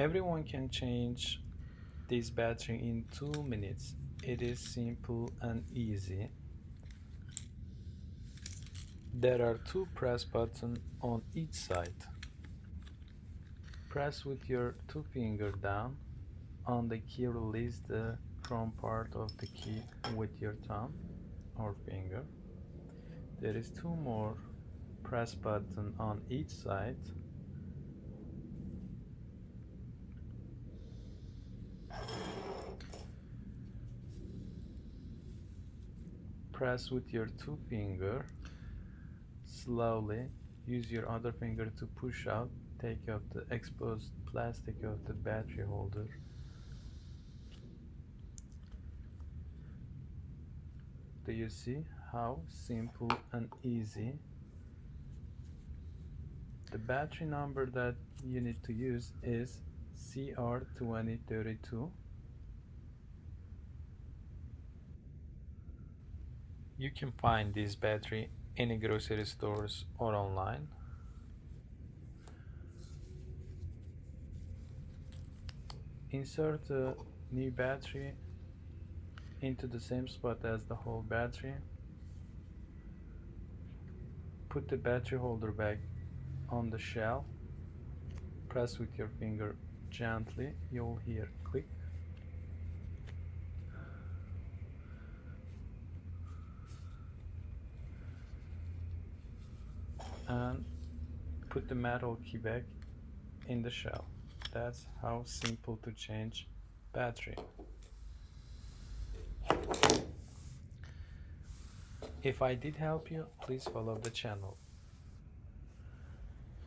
Everyone can change this battery in 2 minutes. It is simple and easy. There are 2 press buttons on each side. Press with your 2 fingers down on the key, release the front part of the key with your thumb or finger. There is 2 more press buttons on each side. Press with your 2 fingers. Slowly use your other finger to push out. Take off the exposed plastic of the battery holder. Do you see how simple and easy? The battery number that you need to use is CR2032. You can find this battery in grocery stores or online. Insert a new battery into the same spot as the whole battery. Put the battery holder back on the shell. Press with your finger gently. You'll hear click. And put the metal key back in the shell. That's how simple to change battery. If I did help you, please follow the channel.